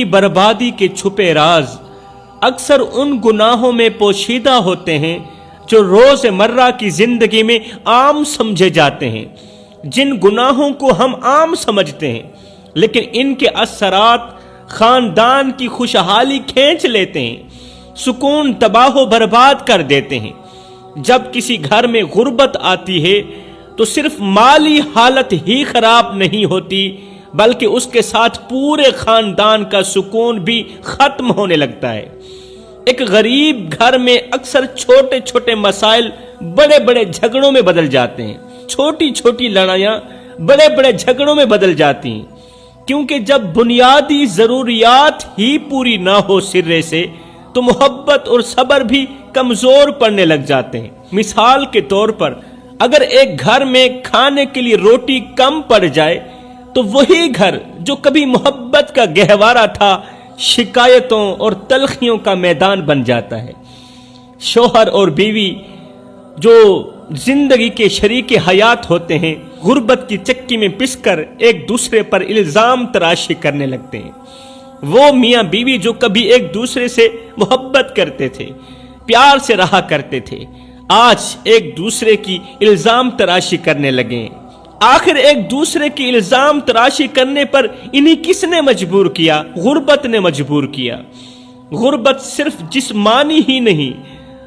بربادی کے چھپے راز اکثر ان گناہوں میں پوشیدہ ہوتے ہیں جو روز مرہ کی زندگی میں عام سمجھے جاتے ہیں۔ جن گناہوں کو ہم عام سمجھتے ہیں لیکن ان کے اثرات خاندان کی خوشحالی کھینچ لیتے ہیں، سکون تباہ و برباد کر دیتے ہیں۔ جب کسی گھر میں غربت آتی ہے تو صرف مالی حالت ہی خراب نہیں ہوتی بلکہ اس کے ساتھ پورے خاندان کا سکون بھی ختم ہونے لگتا ہے۔ ایک غریب گھر میں اکثر چھوٹے چھوٹے مسائل بڑے بڑے جھگڑوں میں بدل جاتے ہیں، چھوٹی چھوٹی لڑائیاں بڑے بڑے جھگڑوں میں بدل جاتی ہیں، کیونکہ جب بنیادی ضروریات ہی پوری نہ ہو سرے سے تو محبت اور صبر بھی کمزور پڑنے لگ جاتے ہیں۔ مثال کے طور پر اگر ایک گھر میں کھانے کے لیے روٹی کم پڑ جائے تو وہی گھر جو کبھی محبت کا گہوارہ تھا شکایتوں اور تلخیوں کا میدان بن جاتا ہے۔ شوہر اور بیوی جو زندگی کے شریک حیات ہوتے ہیں غربت کی چکی میں پس کر ایک دوسرے پر الزام تراشی کرنے لگتے ہیں۔ وہ میاں بیوی جو کبھی ایک دوسرے سے محبت کرتے تھے، پیار سے رہا کرتے تھے، آج ایک دوسرے کی الزام تراشی کرنے لگے۔ آخر ایک دوسرے کی الزام تراشی کرنے پر انہیں کس نے مجبور کیا؟ غربت نے مجبور کیا۔ غربت صرف جسمانی ہی نہیں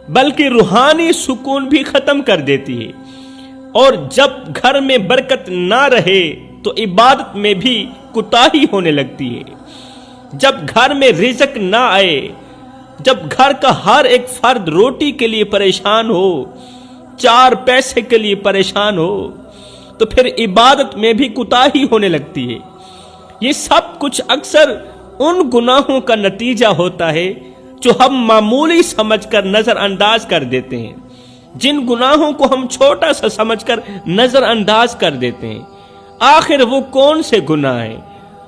بلکہ روحانی سکون بھی ختم کر دیتی ہے، اور جب گھر میں برکت نہ رہے تو عبادت میں بھی کوتاہی ہونے لگتی ہے۔ جب گھر میں رزق نہ آئے، جب گھر کا ہر ایک فرد روٹی کے لیے پریشان ہو، چار پیسے کے لیے پریشان ہو، تو پھر عبادت میں بھی کوتاہی ہونے لگتی ہے۔ یہ سب کچھ اکثر ان گناہوں کا نتیجہ ہوتا ہے جو ہم معمولی سمجھ کر نظر انداز کر دیتے ہیں، جن گناہوں کو ہم چھوٹا سا سمجھ کر نظر انداز کر دیتے ہیں۔ آخر وہ کون سے گناہ ہیں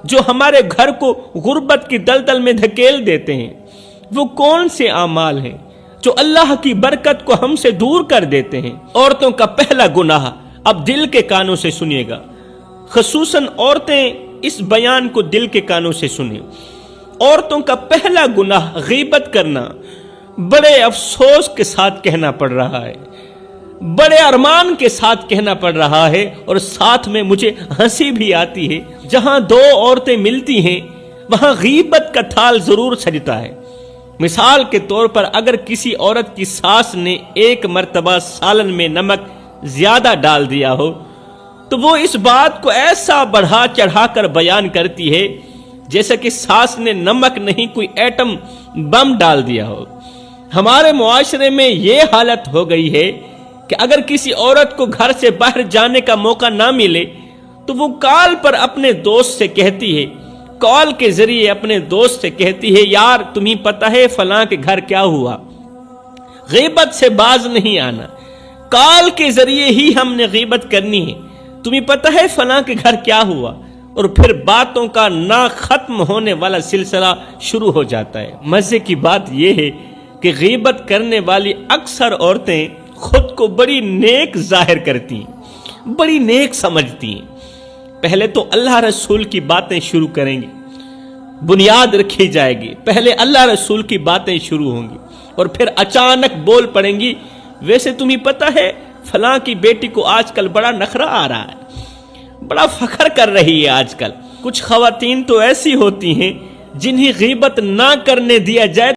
جو ہمارے گھر کو غربت کی دلدل میں دھکیل دیتے ہیں؟ وہ کون سے اعمال ہیں جو اللہ کی برکت کو ہم سے دور کر دیتے ہیں؟ عورتوں کا پہلا گناہ، اب دل کے کانوں سے سنیے گا، خصوصاً عورتیں اس بیان کو دل کے کانوں سے سنیں۔ عورتوں کا پہلا گناہ غیبت کرنا، بڑے افسوس کے ساتھ کہنا پڑ رہا ہے، بڑے ارمان کے ساتھ کہنا پڑ رہا ہے، اور ساتھ میں مجھے ہنسی بھی آتی ہے۔ جہاں دو عورتیں ملتی ہیں وہاں غیبت کا تھال ضرور سجتا ہے۔ مثال کے طور پر اگر کسی عورت کی ساس نے ایک مرتبہ سالن میں نمک زیادہ ڈال دیا ہو تو وہ اس بات کو ایسا بڑھا چڑھا کر بیان کرتی ہے جیسا کہ ساس نے نمک نہیں کوئی ایٹم بم ڈال دیا ہو۔ ہمارے معاشرے میں یہ حالت ہو گئی ہے کہ اگر کسی عورت کو گھر سے باہر جانے کا موقع نہ ملے تو وہ کال پر اپنے دوست سے کہتی ہے، کال کے ذریعے اپنے دوست سے کہتی ہے، یار تمہیں پتہ ہے فلاں کے گھر کیا ہوا۔ غیبت سے باز نہیں آنا، کال کے ذریعے ہی ہم نے غیبت کرنی ہے، تمہیں پتہ ہے فلاں کے گھر کیا ہوا، اور پھر باتوں کا نہ ختم ہونے والا سلسلہ شروع ہو جاتا ہے۔ مزے کی بات یہ ہے کہ غیبت کرنے والی اکثر عورتیں خود کو بڑی نیک ظاہر کرتی ہیں، بڑی نیک سمجھتی ہیں۔ پہلے تو اللہ رسول کی باتیں شروع کریں گی، بنیاد رکھی جائے گی، پہلے اللہ رسول کی باتیں شروع ہوں گی، اور پھر اچانک بول پڑیں گی، ویسے تمہیں پتہ ہے فلاں کی بیٹی کو آج کل بڑا نخرہ آ رہا ہے، بڑا فخر کر رہی ہے آج کل۔ کچھ خواتین تو ایسی ہوتی ہیں جنہیں غیبت نہ کرنے دیا جائے